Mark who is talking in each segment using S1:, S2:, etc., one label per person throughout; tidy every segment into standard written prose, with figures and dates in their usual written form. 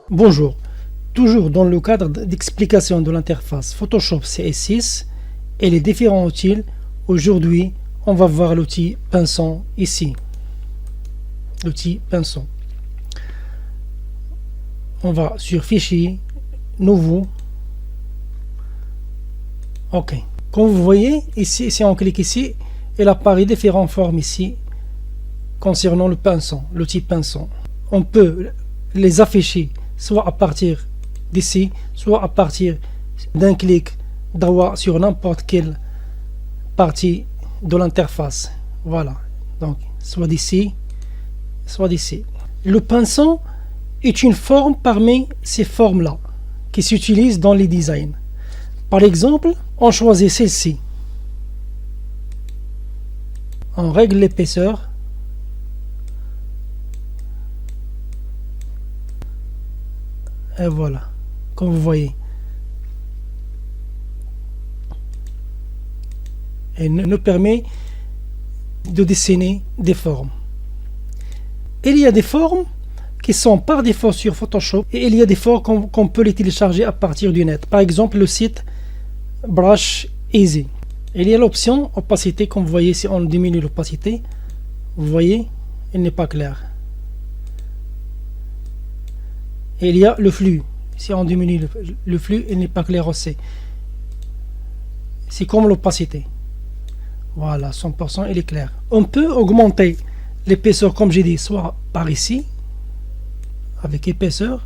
S1: Bonjour, toujours dans le cadre d'explication de l'interface Photoshop CS6 et les différents outils, aujourd'hui on va voir l'outil pinceau ici. L'outil pinceau. On va sur Fichier, Nouveau. OK. Comme vous voyez, ici, si on clique ici, il apparaît différentes formes ici concernant le pinceau, l'outil pinceau. On peut les afficher soit à partir d'ici, soit à partir d'un clic droit sur n'importe quelle partie de l'interface. Voilà. Donc, soit d'ici, soit d'ici. Le pinceau est une forme parmi ces formes-là qui s'utilisent dans les designs. Par exemple, on choisit celle-ci. On règle l'épaisseur. Et voilà, comme vous voyez. Elle nous permet de dessiner des formes. Il y a des formes qui sont par défaut sur Photoshop et il y a des formes qu'on peut les télécharger à partir du net. Par exemple, le site Brush Easy. Il y a l'option opacité, comme vous voyez, si on diminue l'opacité, vous voyez, il n'est pas clair. Et il y a le flux. Si on diminue le flux, il n'est pas clair aussi. C'est comme l'opacité. Voilà, 100%, il est clair. On peut augmenter l'épaisseur, comme j'ai dit, soit par ici, avec épaisseur,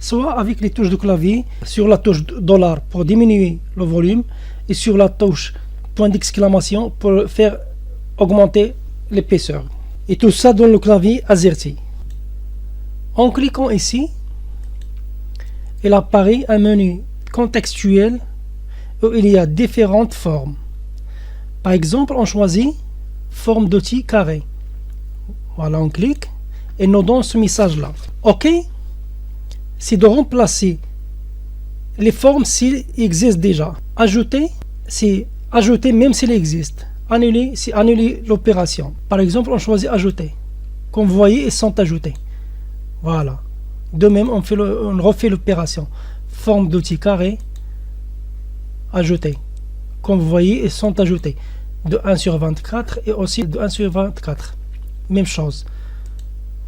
S1: soit avec les touches de clavier, sur la touche $, pour diminuer le volume, et sur la touche point d'exclamation pour faire augmenter l'épaisseur. Et tout ça dans le clavier AZERTY. En cliquant ici, il apparaît un menu contextuel où il y a différentes formes. Par exemple, on choisit forme d'outil carré. Voilà, on clique et nous donne ce message-là. OK, c'est de remplacer les formes s'ils existent déjà. Ajouter, c'est ajouter même s'il existe. Annuler, c'est annuler l'opération. Par exemple, on choisit ajouter. Comme vous voyez, ils sont ajoutés. Voilà. De même, on refait l'opération. Forme d'outil carré, ajouter. Comme vous voyez, ils sont ajoutés. De 1 sur 24 et aussi de 1 sur 24. Même chose.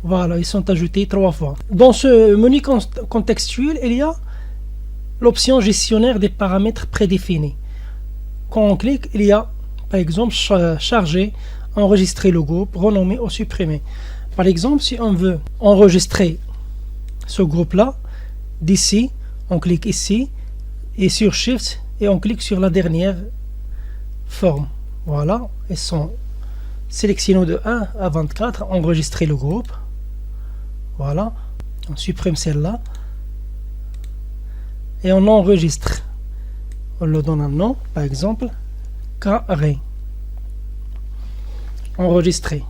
S1: Voilà, ils sont ajoutés 3 fois. Dans ce menu contextuel, il y a l'option gestionnaire des paramètres prédéfinis. Quand on clique, il y a par exemple charger, enregistrer le groupe, renommer ou supprimer. Par exemple, si on veut enregistrer ce groupe-là, d'ici, on clique ici et sur Shift et on clique sur la dernière forme. Voilà, ils sont sélectionnés de 1 à 24, enregistrer le groupe. Voilà, on supprime celle-là et on enregistre. On le donne un nom, par exemple, carré. Enregistrer.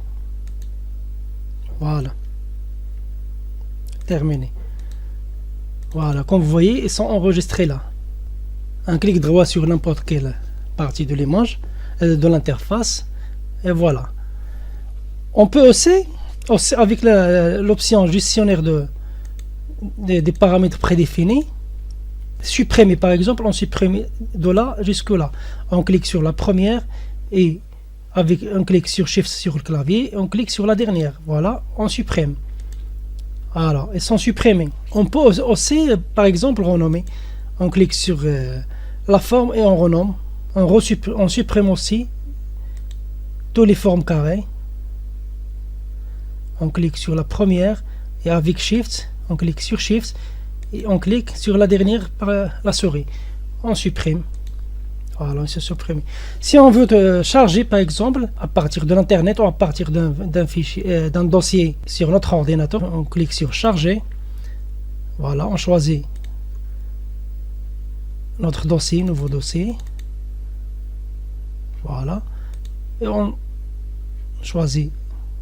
S1: Voilà. Terminé. Voilà, comme vous voyez, ils sont enregistrés là. Un clic droit sur n'importe quelle partie de l'image, de l'interface, et voilà. On peut aussi avec l'option gestionnaire des paramètres prédéfinis, supprimer. Par exemple, on supprime de là jusque là. On clique sur la première et avec un clic sur Shift sur le clavier, on clique sur la dernière. Voilà, on supprime. Alors, ils sont supprimés. On peut aussi, par exemple, renommer. On clique sur la forme et on renomme. On supprime aussi toutes les formes carrées. On clique sur la première et avec Shift, on clique sur Shift et on clique sur la dernière par la souris. On supprime. Voilà, c'est supprimé. Si on veut charger, par exemple, à partir de l'internet ou à partir d'un fichier, d'un dossier sur notre ordinateur, on clique sur charger. Voilà, on choisit notre dossier, nouveau dossier. Voilà, et on choisit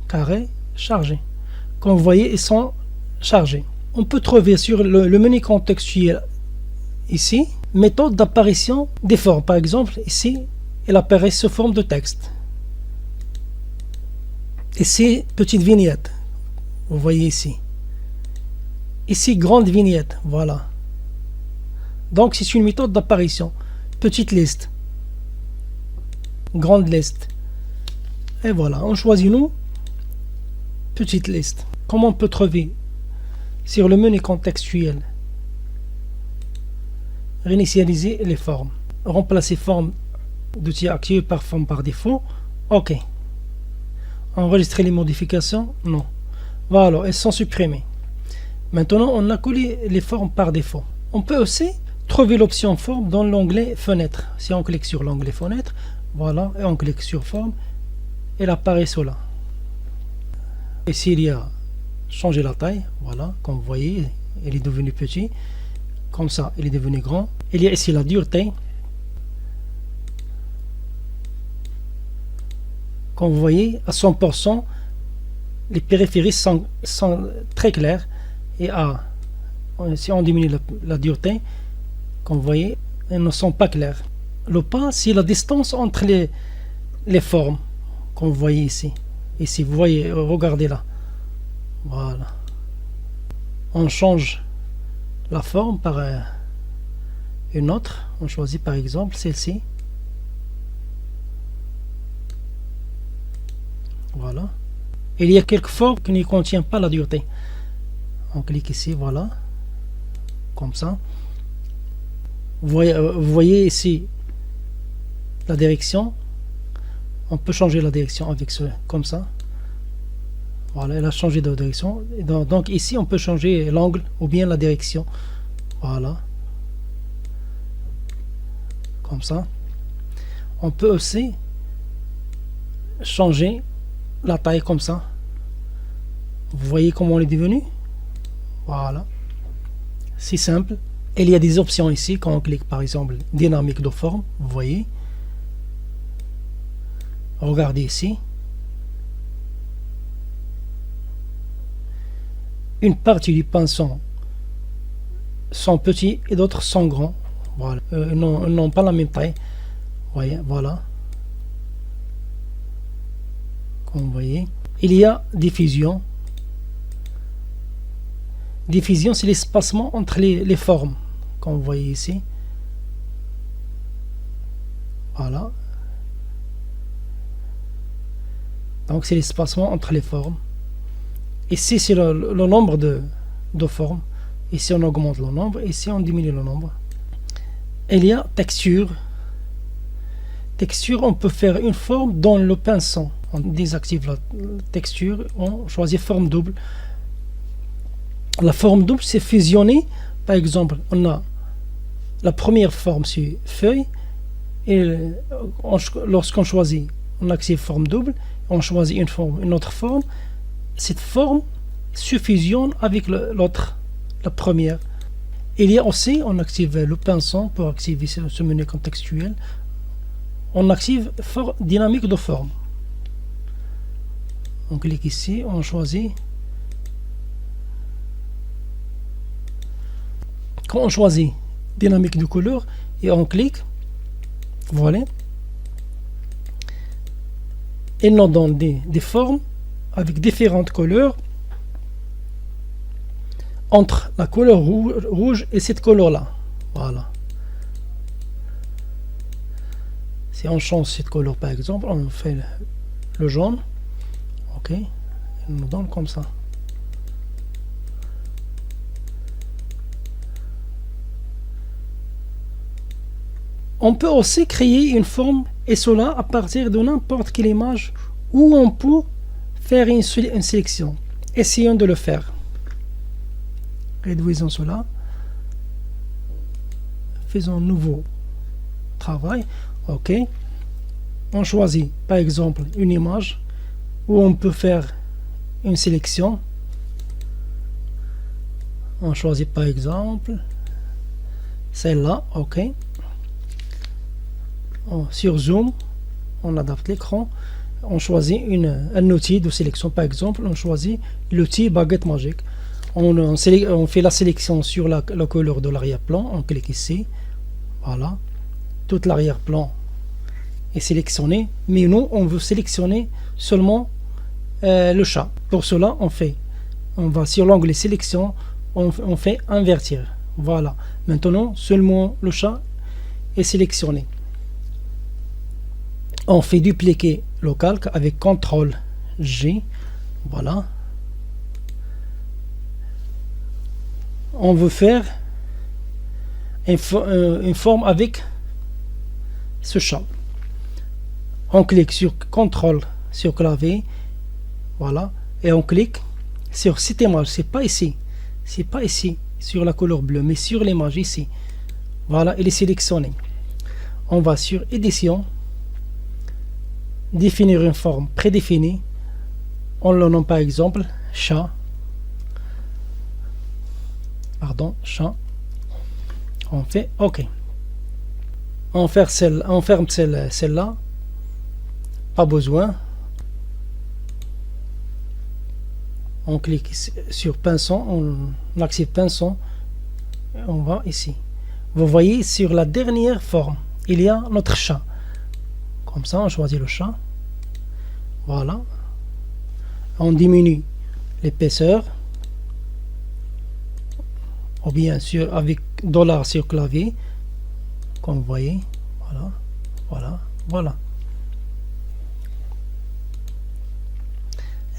S1: carré, charger. Comme vous voyez, ils sont chargés. On peut trouver sur le menu contextuel ici méthode d'apparition des formes. Par exemple, ici, elle apparaît sous forme de texte. Ici, petite vignette. Vous voyez ici. Ici, grande vignette. Voilà. Donc, c'est une méthode d'apparition. Petite liste. Grande liste. Et voilà. On choisit nous. Petite liste. Comment on peut trouver sur le menu contextuel? Réinitialiser les formes. Remplacer forme d'outil actif par forme par défaut. OK. Enregistrer les modifications. Non. Voilà. Elles sont supprimées. Maintenant, on a collé les formes par défaut. On peut aussi trouver l'option forme dans l'onglet fenêtre. Si on clique sur l'onglet fenêtre, voilà, et on clique sur forme, elle apparaît cela. Ici, il y a changer la taille. Voilà, comme vous voyez, elle est devenue petite. Comme ça, elle est devenue grand. Il y a ici la dureté. Comme vous voyez, à 100%, les périphéries sont très clairs. Et si on diminue la dureté, comme vous voyez, elles ne sont pas claires. Le pas, c'est la distance entre les formes, comme vous voyez ici. Ici, vous voyez, regardez là. Voilà. On change la forme par une autre. On choisit par exemple celle-ci. Voilà. Il y a quelques formes qui ne contiennent pas la dureté. On clique ici, voilà. Comme ça. Vous voyez ici la direction. On peut changer la direction avec ce, comme ça. Voilà, elle a changé de direction. Donc ici, on peut changer l'angle ou bien la direction. Voilà. Comme ça. On peut aussi changer la taille comme ça. Vous voyez comment elle est devenue? Voilà. C'est simple. Il y a des options ici. Quand on clique par exemple dynamique de forme, vous voyez. Regardez ici. Une partie du pinceau sont petits et d'autres sont grands. Voilà. Ils n'ont pas la même taille. Voyez, voilà. Comme vous voyez. Il y a diffusion. Diffusion, c'est l'espacement entre les formes. Comme vous voyez ici. Voilà. Donc c'est l'espacement entre les formes. Ici c'est le nombre de formes. Ici on augmente le nombre. Ici on diminue le nombre. Il y a texture. Texture, on peut faire une forme dans le pinceau. On désactive la texture. On choisit forme double. La forme double, c'est fusionner. Par exemple, on a la première forme sur feuille. Et lorsqu'on choisit, on active forme double. On choisit une autre forme. Cette forme se fusionne avec l'autre, la première. Il y a aussi, on active le pinceau pour activer ce menu contextuel. On active dynamique de forme. On clique ici, on choisit. Quand on choisit dynamique de couleur et on clique, voilà. Il nous donne des formes avec différentes couleurs entre la couleur rouge et cette couleur là. Voilà. Si on change cette couleur par exemple, on fait le jaune. Ok. Il nous donne comme ça. On peut aussi créer une forme et cela à partir de n'importe quelle image où on peut faire une sélection. Essayons de le faire. Réduisons cela. Faisons un nouveau travail. OK. On choisit par exemple une image où on peut faire une sélection. On choisit par exemple celle-là. OK. Sur Zoom, on adapte l'écran. On choisit un outil de sélection. Par exemple, on choisit l'outil baguette magique. On fait la sélection sur la couleur de l'arrière-plan. On clique ici. Voilà. Tout l'arrière-plan est sélectionné. Mais nous, on veut sélectionner seulement le chat. Pour cela, on va sur l'onglet sélection, on fait invertir. Voilà. Maintenant, seulement le chat est sélectionné. On fait dupliquer le calque avec CTRL G. Voilà. On veut faire une forme avec ce chat. On clique sur CTRL sur clavier. Voilà. Et on clique sur cette image. C'est pas ici sur la couleur bleue, mais sur l'image ici. Voilà, il est sélectionné. On va sur édition, définir une forme prédéfinie. On le nomme par exemple chat. Chat. On fait OK. On ferme celle-là. Pas besoin. On clique sur pinceau, on active pinceau. On va ici. Vous voyez sur la dernière forme, il y a notre chat. Comme ça, on choisit le chat. Voilà. On diminue l'épaisseur. Ou bien sûr avec $ sur clavier. Comme vous voyez. Voilà.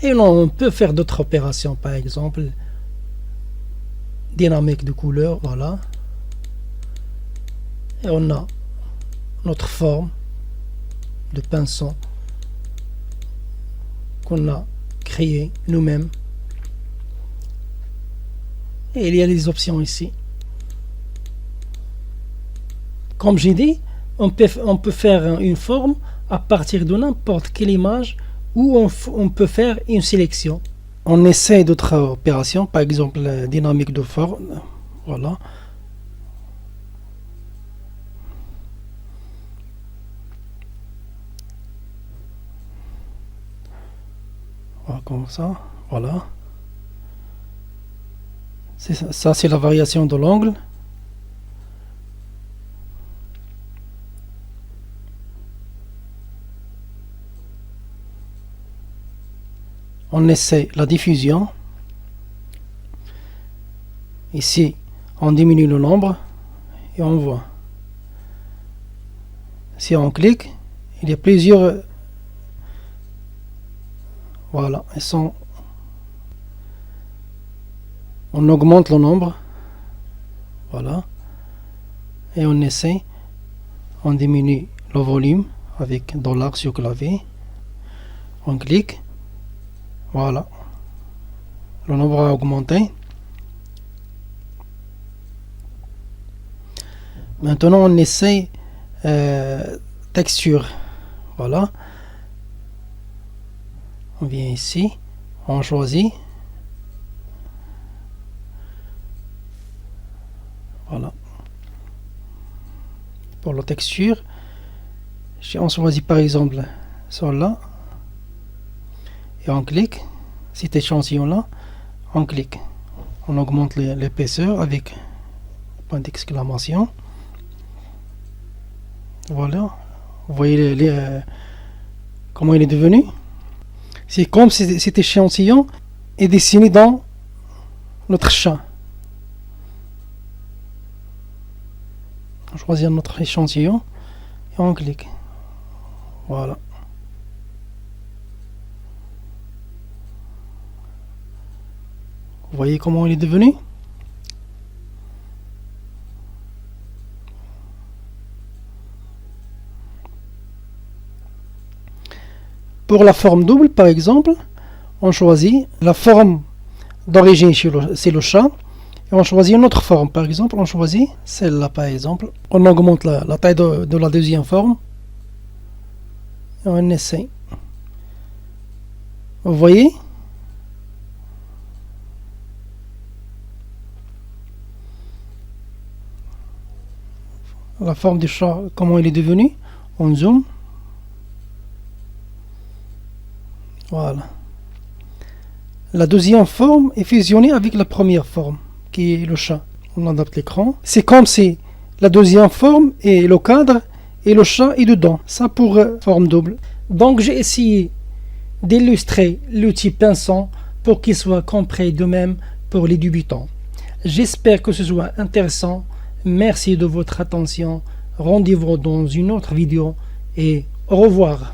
S1: Et on peut faire d'autres opérations, par exemple dynamique de couleur, voilà. Et on a notre forme de pinceau qu'on a créé nous-mêmes. Et il y a les options ici. Comme j'ai dit, on peut faire une forme à partir de n'importe quelle image où on peut faire une sélection. On essaie d'autres opérations, par exemple la dynamique de forme. Voilà. Voilà, comme ça. Voilà. Ça c'est la variation de l'angle. On essaie la diffusion. Ici, on diminue le nombre et on voit. Si on clique, il y a plusieurs. Voilà, on augmente le nombre. Voilà. Et on essaie. On diminue le volume avec $ sur clavier. On clique. Voilà. Le nombre a augmenté. Maintenant, on essaie texture. Voilà. On vient ici. On choisit. Voilà. Pour la texture, on choisit par exemple celle-là. Et on clique. Cet échantillon-là, on clique. On augmente l'épaisseur avec point d'exclamation. Voilà. Vous voyez comment il est devenu. C'est comme si cet échantillon est dessiné dans notre chat. On choisit notre échantillon et on clique. Voilà. Vous voyez comment il est devenu? Pour la forme double, par exemple, on choisit la forme d'origine, c'est le chat. Et on choisit une autre forme. Par exemple, on choisit celle-là, par exemple. On augmente la taille de la deuxième forme. Et on essaie. Vous voyez? La forme du chat, comment il est devenu. On zoome. Voilà. La deuxième forme est fusionnée avec la première forme, qui est le chat. On adapte l'écran. C'est comme si la deuxième forme est le cadre et le chat est dedans. Ça pour forme double. Donc j'ai essayé d'illustrer l'outil pinçant pour qu'il soit compris de même pour les débutants. J'espère que ce soit intéressant. Merci de votre attention. Rendez-vous dans une autre vidéo et au revoir.